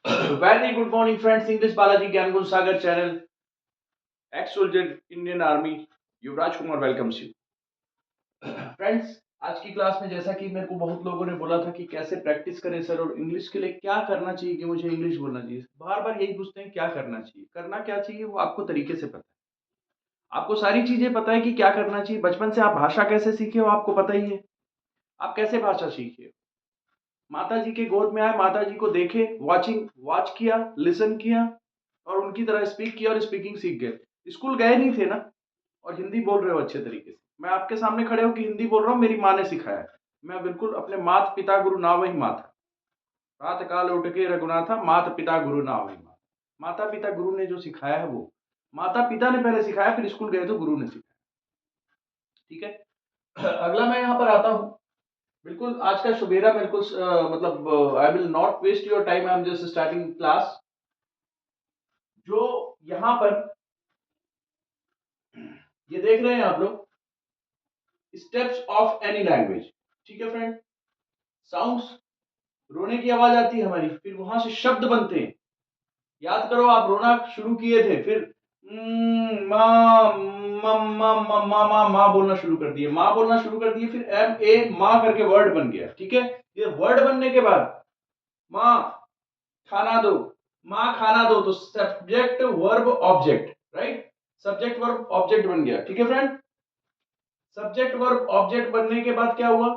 Very good morning, friends. English Balaji Gyangun Sagar channel. Ex-soldier Indian Army Yuvraj Kumar welcomes you. Friends, आज की class में जैसा कि मेरे को बहुत लोगों ने बोला था कि कैसे प्रैक्टिस करें सर और इंग्लिश के लिए क्या करना चाहिए कि मुझे इंग्लिश बोलना चाहिए. बार बार यही पूछते हैं क्या करना चाहिए. करना क्या चाहिए वो आपको तरीके से पता है. आपको सारी चीजें पता है कि क्या करना चाहिए. बचपन से आप भाषा कैसे सीखे हो आपको पता ही है. आप कैसे भाषा सीखे. माता जी के गोद में आए, माता जी को देखे, वॉच किया, लिसन किया और उनकी तरह स्पीक किया और स्पीकिंग सीख गए. स्कूल गए नहीं थे ना और हिंदी बोल रहे हो अच्छे तरीके से. मैं आपके सामने खड़े होकर हिंदी बोल रहा हूँ, मेरी माँ ने सिखाया है. मैं बिल्कुल अपने मात पिता गुरु ना वही माता. रात काल उठ के रघुनाथा, मात पिता गुरु ना वही माता. माता पिता गुरु ने जो सिखाया है वो माता पिता ने पहले सिखाया, फिर स्कूल गए तो गुरु ने सिखाया. ठीक है. अगला मैं यहाँ पर आता हूँ. बिल्कुल आज का सुबेरा बिल्कुल मतलब I will not waste your time, I am just starting class. जो यहाँ पर ये देख रहे हैं आप लोग, स्टेप्स ऑफ एनी लैंग्वेज. ठीक है फ्रेंड. साउंड्स, रोने की आवाज आती है हमारी, फिर वहां से शब्द बनते हैं. याद करो, आप रोना शुरू किए थे, फिर माँ माँ बोलना शुरू कर दिए, माँ बोलना शुरू कर दिए, फिर एम ए माँ करके वर्ड बन गया. ठीक है. ये वर्ड बनने के बाद माँ खाना दो, माँ खाना दो, तो subject verb object, right. Subject verb object बन गया. ठीक है फ्रेंड. सब्जेक्ट वर्ब ऑब्जेक्ट बनने के बाद क्या हुआ,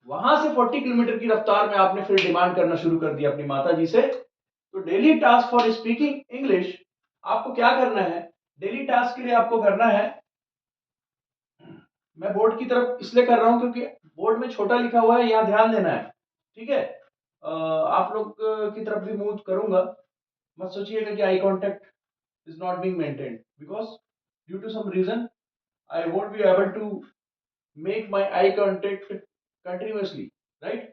वहां से 40 किलोमीटर की रफ्तार में आपने फिर डिमांड करना शुरू कर दिया अपनी माता जी से. तो daily task for speaking English आपको क्या करना है. डेली टास्क के लिए आपको करना है, मैं बोर्ड की तरफ इसलिए कर रहा हूं क्योंकि बोर्ड में छोटा लिखा हुआ है, यहां ध्यान देना है. ठीक है. आप लोग की तरफ भी मूव करूंगा. मत सोचिएगा कि eye contact is not being maintained because due to some reason I won't be able to make my eye contact continuously, right.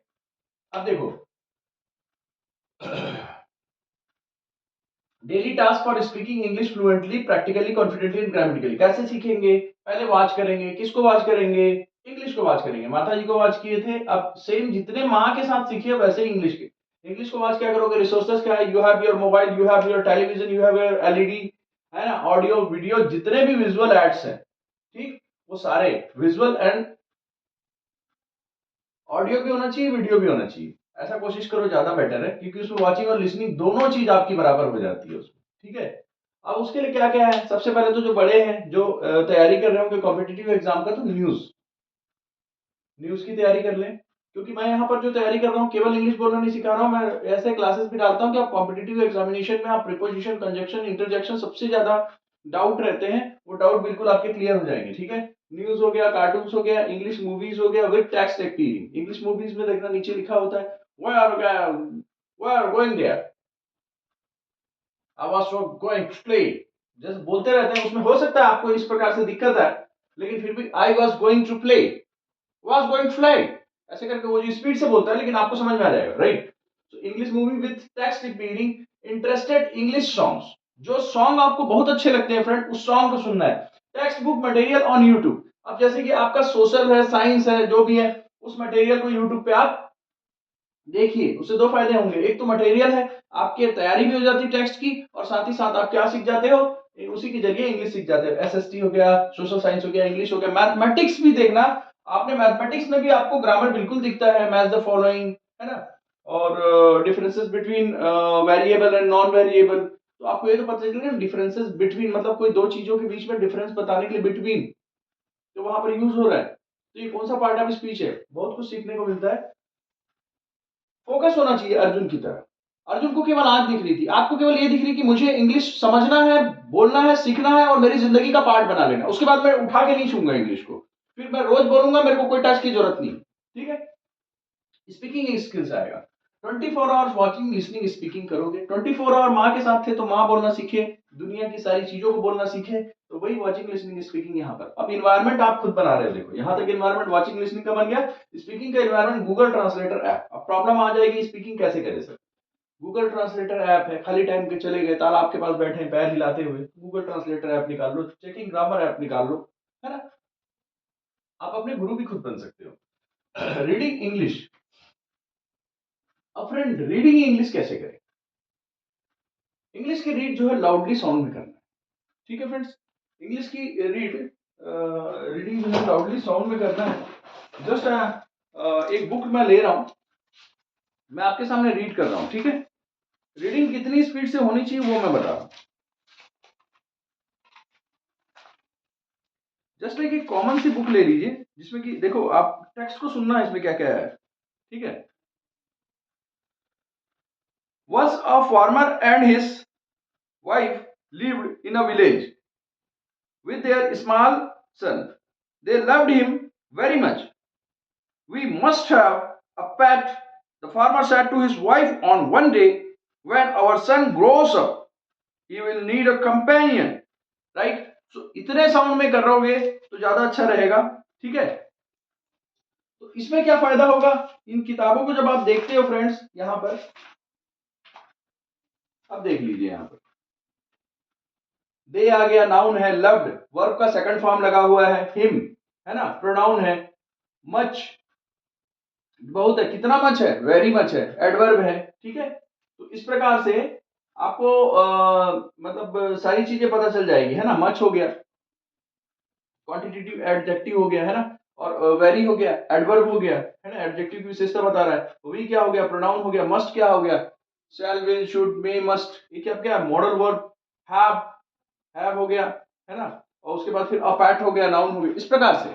अब देखो, daily task for speaking English fluently, practically, confidently and grammatically. कैसे सीखेंगे. पहले watch करेंगे. किसको watch करेंगे. English को watch करेंगे. माता जी को वॉच किए थे, अब सेम जितने माँ के साथ सीखे वैसे ही इंग्लिश के. इंग्लिश को वॉच क्या करोगे. रिसोर्सेज क्या है. You have your mobile, you have your television, you have your LED, है ना. ऑडियो वीडियो जितने भी विजुअल एड्स हैं, ठीक, वो सारे विजुअल एंड ऑडियो भी होना चाहिए, वीडियो भी होना चाहिए. ऐसा कोशिश करो, ज्यादा बेटर है क्योंकि उसमें वॉचिंग और लिसनिंग दोनों चीज आपकी बराबर हो जाती है उसमें. ठीक है. अब उसके लिए क्या क्या है. सबसे पहले तो जो बड़े हैं, जो तैयारी कर रहे होंगे कॉम्पिटिटिव एग्जाम का, तो न्यूज न्यूज की तैयारी कर लें. क्योंकि मैं यहाँ पर जो तैयारी कर रहा हूँ केवल इंग्लिश बोलना नहीं सिखा रहा हूँ, मैं ऐसे क्लासेस भी डालता हूँ कि आप कॉम्पिटिटिव एग्जामिनेशन में आप प्रीपोजिशन, कंजक्शन, इंटरजेक्शन सबसे ज्यादा डाउट रहते हैं, वो डाउट बिल्कुल आपके क्लियर हो जाएंगे. ठीक है. न्यूज हो गया, कार्टून्स हो गया, इंग्लिश मूवीज हो गया with text acting. English movies में देखना नीचे लिखा होता है we are going there, I was going to play. जैसे बोलते रहते हैं, उसमें हो सकता है आपको इस प्रकार से दिक्कत है, लेकिन फिर भी I was going to play, was going to fly, ऐसे करके वो जो स्पीड से बोलता है लेकिन आपको समझ में आ जाएगा, राइट. तो English movie with text appearing, interested English songs, जो सॉन्ग आपको बहुत अच्छे लगते हैं फ्रेंड, उस सॉन्ग को सुनना है. Text book material on YouTube. अब जैसे कि आपका सोशल है, साइंस है, जो भी है, उस मटेरियल को यूट्यूब पे आप देखिए. उससे दो फायदे होंगे. एक तो मटेरियल है, आपकी तैयारी भी हो जाती है टेक्स्ट की, और साथ ही साथ आप क्या सीख जाते हो, उसी के जरिए इंग्लिश सीख जाते हो. एसएसटी हो गया, सोशल साइंस हो गया, इंग्लिश हो गया, मैथमेटिक्स भी देखना. आपने मैथमेटिक्स में भी आपको ग्रामर बिल्कुल दिखता है, मैच द फॉलोइंग, है ना, और differences between variable and non variable. तो आपको ये तो पता चलेगा डिफरेंसेस बिटवीन, मतलब कोई दो चीजों के बीच में डिफरेंस बताने के लिए बिटवीन जो वहां पर यूज हो रहा है. तो ये कौन सा पार्ट ऑफ स्पीच है. बहुत कुछ सीखने को मिलता है. फोकस होना चाहिए अर्जुन की तरह. अर्जुन को केवल आंख दिख रही थी, आपको केवल ये दिख रही कि मुझे इंग्लिश समझना है, बोलना है, सीखना है और मेरी जिंदगी का पार्ट बना लेना. उसके बाद मैं उठा के नहीं छूंगा इंग्लिश को, फिर मैं रोज बोलूंगा, मेरे को कोई टच की जरूरत नहीं. ठीक है. स्पीकिंग स्किल्स आएगा. 24 आवर्स वॉचिंग, लिसनिंग, स्पीकिंग करोगे. 24 आवर माँ के साथ थे तो माँ बोलना सीखे, दुनिया की सारी चीजों को बोलना सीखे. तो वही वॉचिंग, लिसनिंग, स्पीकिंग यहाँ पर. अब इन्वायरमेंट आप खुद बना रहे हो. देखो यहाँ तक इन्वायरमेंट वॉचिंग, लिसनिंग का बन गया. स्पीकिंग का इन्वायरमेंट गूगल ट्रांसलेटर ऐप. अब प्रॉब्लम आ जाएगी स्पीकिंग कैसे करे सर. गूगल ट्रांसलेटर ऐप है, खाली टाइम के चले गए, ताला आपके पास बैठे हैं पैर हिलाते हुए, गूगल ट्रांसलेटर ऐप निकाल लो, चेकिंग ग्रामर ऐप निकाल लो, है ना. आप अपने गुरु भी खुद बन सकते हो. Reading English. अब फ्रेंड रीडिंग इंग्लिश कैसे करें. इंग्लिश की रीड जो है लाउडली साउंड में करना है, ठीक है फ्रेंड्स। इंग्लिश की रीडिंग जो है लाउडली साउंड में करना है। जस्ट एक बुक मैं ले रहा हूं, मैं आपके सामने रीड कर रहा हूं, ठीक है। रीडिंग कितनी स्पीड से होनी चाहिए वो मैं बता रहा हूं। जस्ट लाइक एक कॉमन सी बुक ले लीजिए जिसमें कि देखो आप टेक्स्ट को सुनना है इसमें क्या क्या है, ठीक है। Was a farmer and his wife lived in a village with their small son. They loved him very much. We must have a pet, the farmer said to his wife on one day. When our son grows up, he will need a companion, right? So इतने sound में कर रहोगे तो ज्यादा अच्छा रहेगा, ठीक है। तो इसमें क्या फायदा होगा, इन किताबों को जब आप देखते हो फ्रेंड्स, यहां पर अब देख लीजिए, यहां पर दे आ गया, नाउन है, लव्ड वर्ब का सेकंड फॉर्म लगा हुआ है, हिम है ना, प्रोनाउन है, मच बहुत है, कितना मच है, वेरी मच है, एडवर्ब है, ठीक है। तो इस प्रकार से आपको मतलब सारी चीजें पता चल जाएगी, है ना। मच हो गया, क्वांटिटेटिव एडजेक्टिव हो गया, है ना, और वेरी हो गया, एडवर्ब हो गया, है ना, एडजेक्टिव की विशेषता बता रहा है। वी क्या हो गया, प्रोनाउन हो गया, मस्ट क्या हो गया, शैल विल शुड मे मस्ट, ये क्या है, मॉडल वर्ब, हैव हो गया, है ना, और उसके बाद फिर अपैट हो गया, नाउन हो गया। इस प्रकार से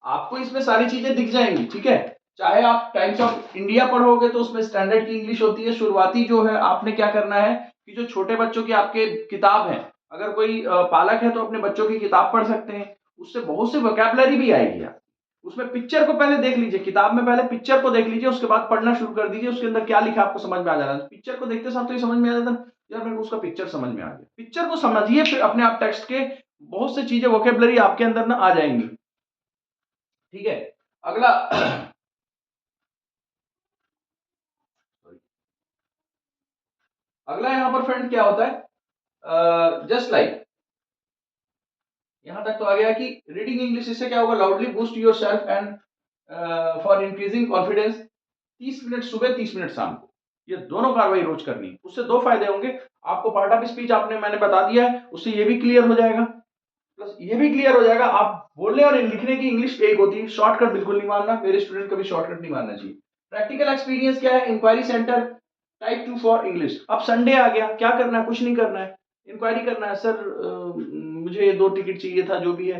आपको इसमें सारी चीजें दिख जाएंगी, ठीक है। चाहे आप टाइम्स ऑफ इंडिया पढ़ोगे तो उसमें स्टैंडर्ड की इंग्लिश होती है, शुरुआती जो है आपने क्या करना है कि जो छोटे बच्चों की आपके किताब है, अगर कोई पालक है तो अपने बच्चों की किताब पढ़ सकते हैं, उससे बहुत सी वोकैबुलरी भी आएगी। आप उसमें पिक्चर को पहले देख लीजिए, किताब में पहले पिक्चर को देख लीजिए, उसके बाद पढ़ना शुरू कर दीजिए, उसके अंदर क्या लिखा आपको समझ में आ जाना। पिक्चर को देखते साथ तो ये समझ में आ जाता यार मेरे को उसका पिक्चर समझ में आ गया। पिक्चर को समझिए, फिर अपने आप टेक्स्ट के बहुत सी चीजें वोकैबुलरी आपके अंदर ना आ जाएंगी, ठीक है। अगला अगला यहां पर फ्रेंड क्या होता है, जस्ट लाइक यहां तक तो आ गया कि रीडिंग इंग्लिश, इससे क्या होगा, loudly boost your self and for increasing confidence. 30 minute सुबह, 30 मिनट शाम को, ये दोनों कार्रवाई रोज करनी है। उससे दो फायदे होंगे, आपको पार्ट ऑफ स्पीच आपने मैंने बता दिया है, उससे ये भी क्लियर हो जाएगा, प्लस ये भी क्लियर हो जाएगा आप बोलने और लिखने की इंग्लिश एक होती है। शॉर्टकट बिल्कुल नहीं मानना, मेरे स्टूडेंट कभी शॉर्टकट नहीं मानना चाहिए। प्रैक्टिकल एक्सपीरियंस क्या है, inquiry centre type 2 for English. अब संडे आ गया, क्या करना है, कुछ नहीं करना है, इंक्वायरी करना है। सर मुझे 2 टिकट चाहिए था, जो भी है,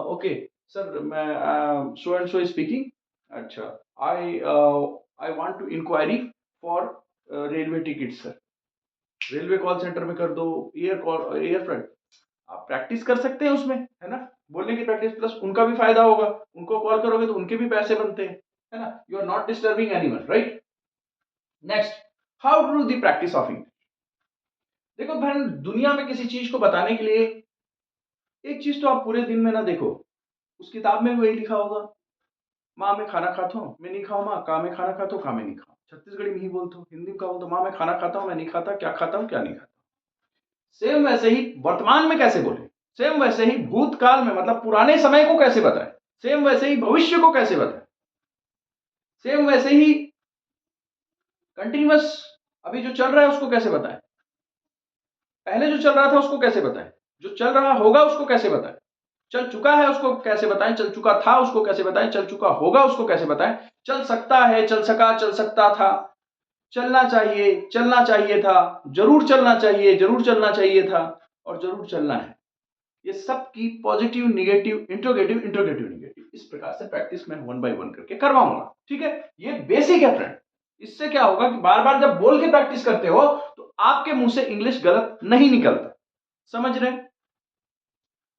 ओके सर, मैं सो एंड सो स्पीकिंग, अच्छा I want to inquiry for railway ticket sir. Railway call centre में कर दो, एयर फ्रंट, आप प्रैक्टिस कर सकते हैं उसमें, है ना, बोलने की प्रैक्टिस, प्लस उनका भी फायदा होगा, उनको कॉल करोगे तो उनके भी पैसे बनते हैं, है ना। You are not disturbing anyone, right. Next, how to do the practice of English. देखो बहन, दुनिया में किसी चीज को बताने के लिए एक चीज तो आप पूरे दिन में ना देखो, उस किताब में वही लिखा होगा, माँ मैं खाना खाता हूँ, मैं नहीं खाऊँ, माँ का मैं खाना खाता हूँ, का मैं नहीं खाऊँ। छत्तीसगढ़ी में ही बोलता हूँ, हिंदी में का बोलता हूँ, माँ मैं खाना खाता हूँ, मैं नहीं खाता, क्या खाता हूँ क्या नहीं खाता। सेम वैसे ही वर्तमान में कैसे बोले, सेम वैसे ही भूतकाल में मतलब पुराने समय को कैसे बताएं, सेम वैसे ही भविष्य को कैसे बताएं, सेम वैसे ही कंटिन्यूअस अभी जो चल रहा है उसको कैसे बताएं, पहले जो चल रहा था उसको कैसे बताएं, जो चल रहा होगा उसको कैसे बताएं, चल चुका है उसको कैसे बताएं, चल चुका था उसको कैसे बताएं, चल चुका होगा उसको कैसे बताएं, चल सकता है, चल सका, चल सकता था, चलना चाहिए था, जरूर चलना चाहिए, जरूर चलना चाहिए था, और जरूर चलना है। ये सब की positive, negative, interrogative, interrogative, negative, इस प्रकार से प्रैक्टिस मैं 1 बाय 1 करके करवाऊंगा, ठीक है। ये बेसिक है फ्रेंड। इससे क्या होगा कि बार बार जब बोल के प्रैक्टिस करते हो तो आपके मुंह से इंग्लिश गलत नहीं निकलता, समझ रहे।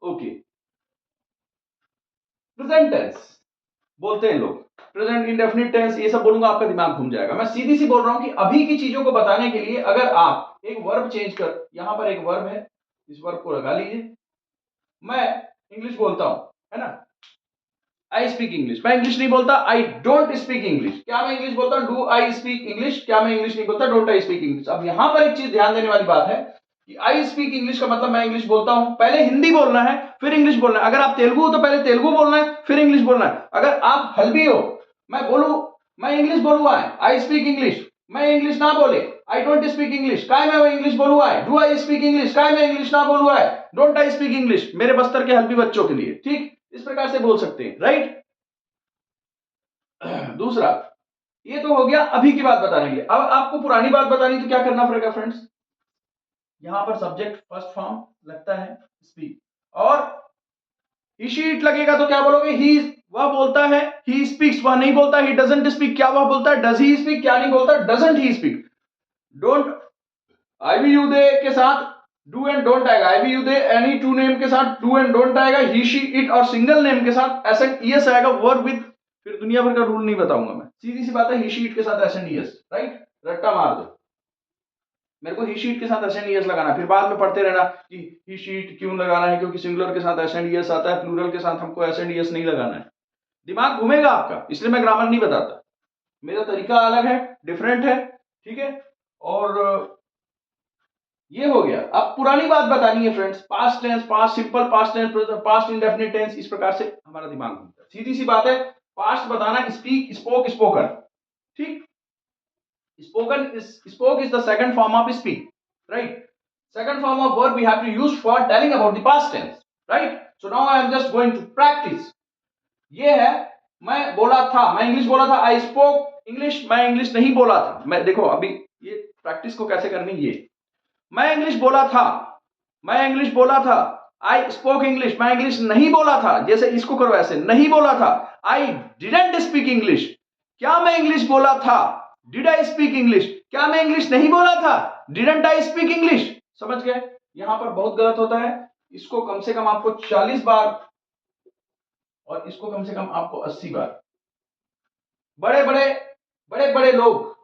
ओके, प्रेजेंट टेंस बोलते हैं लोग, प्रेजेंट इंडेफिनिट टेंस, ये सब बोलूंगा आपका दिमाग घूम जाएगा। मैं सीधी सी बोल रहा हूं कि अभी की चीजों को बताने के लिए अगर आप एक वर्ब चेंज कर, यहां पर एक वर्ब है, इस वर्ब को लगा लीजिए, मैं इंग्लिश बोलता हूं, है ना, आई स्पीक इंग्लिश, मैं इंग्लिश नहीं बोलता, आई डोंट स्पीक इंग्लिश। क्या मैं इंग्लिश बोलता हूं, डू आई स्पीक इंग्लिश, क्या मैं इंग्लिश नहीं बोलता, डोंट आई स्पीक इंग्लिश। अब यहां पर एक चीज ध्यान देने वाली बात है कि आई स्पीक इंग्लिश का मतलब मैं इंग्लिश बोलता हूं, पहले हिंदी बोलना है फिर इंग्लिश बोलना है। अगर आप तेलुगु हो तो पहले तेलुगु बोलना है फिर इंग्लिश बोलना है। अगर आप हल्बी हो, मैं बोलू, मैं इंग्लिश बोलूंगा, आई स्पीक इंग्लिश, मैं इंग्लिश ना बोले, आई डोंट स्पीक इंग्लिश, काय मैं इंग्लिश बोलू है, डू आई स्पीक इंग्लिश, काय मैं इंग्लिश ना बोलू है, डोंट आई स्पीक इंग्लिश, मेरे बस्तर के हल्बी बच्चों के लिए, ठीक, इस प्रकार से बोल सकते हैं, राइट। दूसरा, ये तो हो गया अभी की बात बताने के लिए। अब आपको पुरानी बात बतानी तो क्या करना पड़ेगा फ्रेंड्स, यहां पर सब्जेक्ट फर्स्ट फॉर्म लगता है स्पीक, और ही शीट लगेगा तो क्या बोलोगे, ही, वह बोलता है, ही स्पीक्स, वह नहीं बोलता, ही डजंट स्पीक, क्या वह बोलता है, डज ही स्पीक, क्या नहीं बोलता, doesn't he speak. Don't, I we you they के साथ डू एंड डोंट आएगा, I we you they any two name के साथ डू एंड डोंट आएगा, ही शी इट और सिंगल नेम के साथ एस एंड ईएस आएगा, वर्ब विद, फिर दुनिया भर का रूल नहीं बताऊंगा मैं, सीधी सी बात है, ही शी इट के साथ एस एंड ईएस, राइट, रट्टा मार दो, मेरे को ही शीट के साथ एस एंड ईएस लगाना, फिर बाद में पढ़ते रहना कि ही शीट क्यों लगाना है, क्योंकि सिंगुलर के साथ एस एंड ईएस आता है, प्लूरल के साथ हमको एस एंड ईएस नहीं लगाना है, दिमाग घूमेगा आपका, इसलिए मैं ग्रामर नहीं बताता, मेरा तरीका अलग है, डिफरेंट है, ठीक है। और ये हो गया। अब पुरानी बात बतानी है friends, past tense, past simple, past tense, past indefinite tense, इस प्रकार से हमारा दिमाग घूमता है, सीधी सी बात है, पास्ट बताना स्पीक, स्पोक, स्पोकन, ठीक, spoke is the second form of speak, right, second form of verb we have to use for telling about the past tense, right, so now I am just going to practice, ये है, मैं बोला था, मैं English बोला था, I spoke English, मैं English नहीं बोला था, मैं देखो अभी ये प्रैक्टिस को कैसे करनी, ये मैं इंग्लिश बोला था, मैं इंग्लिश बोला था, आई स्पोक इंग्लिश, मैं इंग्लिश नहीं बोला था, जैसे इसको करो ऐसे, नहीं बोला था, आई डिडंट स्पीक इंग्लिश, क्या मैं इंग्लिश बोला था, डिड आई स्पीक इंग्लिश, क्या मैं इंग्लिश नहीं बोला था, डिडंट आई स्पीक इंग्लिश, समझ गए, यहां पर बहुत गलत होता है, इसको कम से कम आपको 40 बार और इसको कम से कम आपको 80 बार, बड़े बड़े लोग,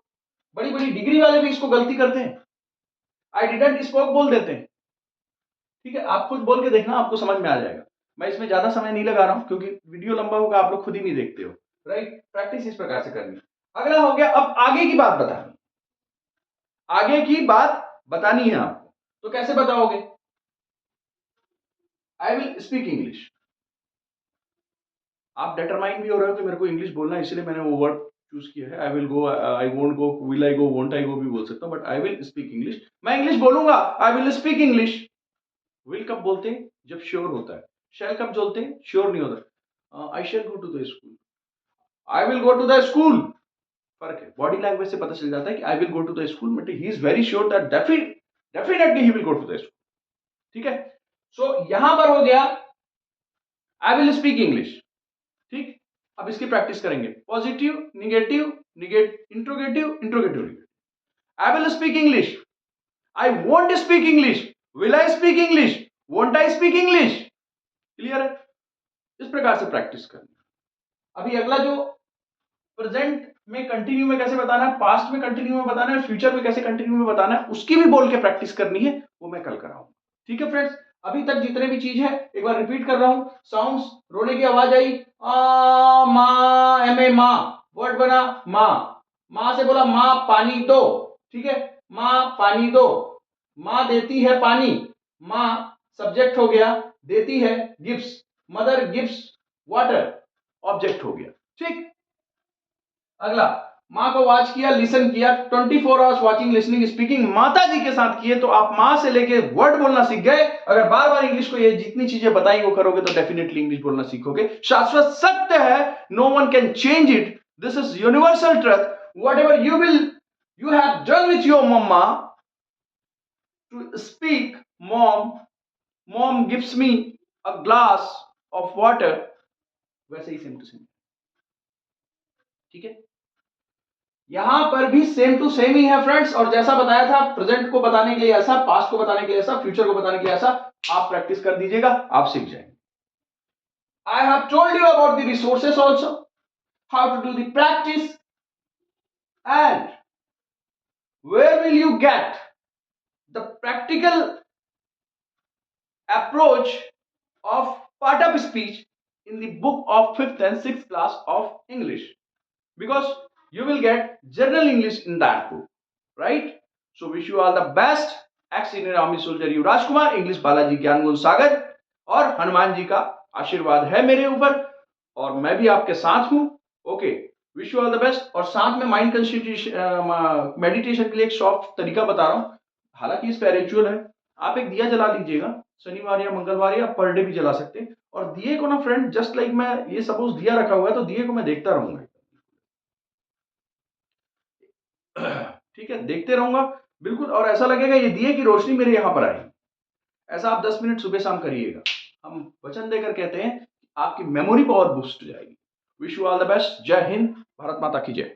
बड़ी बड़ी डिग्री वाले भी इसको गलती करते हैं, आई डिडंट स्पोक बोल देते हैं, ठीक है, आप खुद बोल के देखना, आपको समझ में आ जाएगा, मैं इसमें ज्यादा समय नहीं लगा रहा हूं क्योंकि वीडियो लंबा होगा, आप लोग खुद ही नहीं देखते हो, राइट, प्रैक्टिस इस प्रकार से करनी। अगला हो गया, अब आगे की बात बतानी, आगे की बात बतानी है आपको, तो कैसे बताओगे, आई विल स्पीक इंग्लिश, आप डिटरमाइन भी हो रहे हो कि मेरे को इंग्लिश बोलना है, इसलिए मैंने वो वर्ड चूज किया है, I will go, I won't go, will I go, won't I go भी बोल सकता हूं, but I will speak English, मैं इंग्लिश बोलूंगा, I will speak English, will कब बोलते हैं, जब श्योर होता है, शैल कब बोलते हैं, श्योर नहीं होता, I shall go to the school, I will go to the school, फर्क है, बॉडी लैंग्वेज से पता चल जाता है कि I will go to the school, but he is very sure that definitely he will go to the school, ठीक है, सो यहां पर हो गया आई विल स्पीक इंग्लिश, ठीक, अब इसकी प्रैक्टिस करेंगे, positive negative, interrogative interrogative, I will speak English, I won't speak English, will I speak English, won't I speak English, clear है, इस प्रकार से प्रैक्टिस करनी। अभी अगला जो प्रेजेंट में कंटिन्यू में कैसे बताना है, पास्ट में कंटिन्यू में बताना है, फ्यूचर में कैसे कंटिन्यू में बताना है, उसकी भी बोल के प्रैक्टिस करनी है, वो मैं कल कराऊंगा, ठीक है फ्रेंड्स। अभी तक जितने भी चीज है एक बार रिपीट कर रहा हूं, साउंड्स, रोने की आवाज आई, आ माँ, एम ए माँ, वर्ड बना माँ, माँ से बोला माँ पानी दो, ठीक है, माँ पानी दो, माँ देती है पानी, माँ सब्जेक्ट हो गया, देती है gifts, mother gifts water object हो गया, ठीक। अगला, माँ को वॉच किया, लिसन किया, 24 आवर्स वॉचिंग, लिसनिंग, स्पीकिंग माता जी के साथ किए, तो आप माँ से लेके वर्ड बोलना सीख गए। अगर बार बार इंग्लिश को ये जितनी चीजें बताई वो करोगे तो डेफिनेटली इंग्लिश बोलना सीखोगे। शाश्वत सत्य है, no one can change it, this is universal truth, whatever you have done with your mama to speak, mom gives me a glass of water, वैसे ही सेम टू सेम, ठीक है, यहां पर भी सेम टू सेम ही है friends. और जैसा बताया था, प्रेजेंट को बताने के लिए ऐसा, पास्ट को बताने के लिए ऐसा, फ्यूचर को बताने के लिए ऐसा, आप प्रैक्टिस कर दीजिएगा, आप सीख जाएंगे। I have told you about the resources also, how to do the practice, and where will you get the practical approach of part of speech in the book of 5th and 6th class of English, because you will get general English in that book, right? So wish you all the best. Ex Indian Army soldier Yuvraj Kumar, English Balaji ज्ञान गुण सागर, और हनुमान जी का आशीर्वाद है मेरे ऊपर और मैं भी आपके साथ हूं, okay. Wish you all the best. और साथ में माइंड कंसंट्रेशन मेडिटेशन के लिए एक सॉफ्ट तरीका बता रहा हूँ, हालांकि स्पिरिचुअल है। आप एक दिया जला लीजिएगा, शनिवार या मंगलवार या पर डे भी जला सकते हैं, और दिए को ना फ्रेंड, जस्ट लाइक मैं ये सपोज दिया रखा हुआ है तो दिए को मैं देखता रहूंगा। ठीक है, देखते रहूंगा बिल्कुल, और ऐसा लगेगा ये दिए की रोशनी मेरे यहां पर आई। ऐसा आप 10 मिनट सुबह शाम करिएगा। हम वचन देकर कहते हैं आपकी मेमोरी पावर बूस्ट हो जाएगी। Wish you all the best. जय हिंद, भारत माता की जय।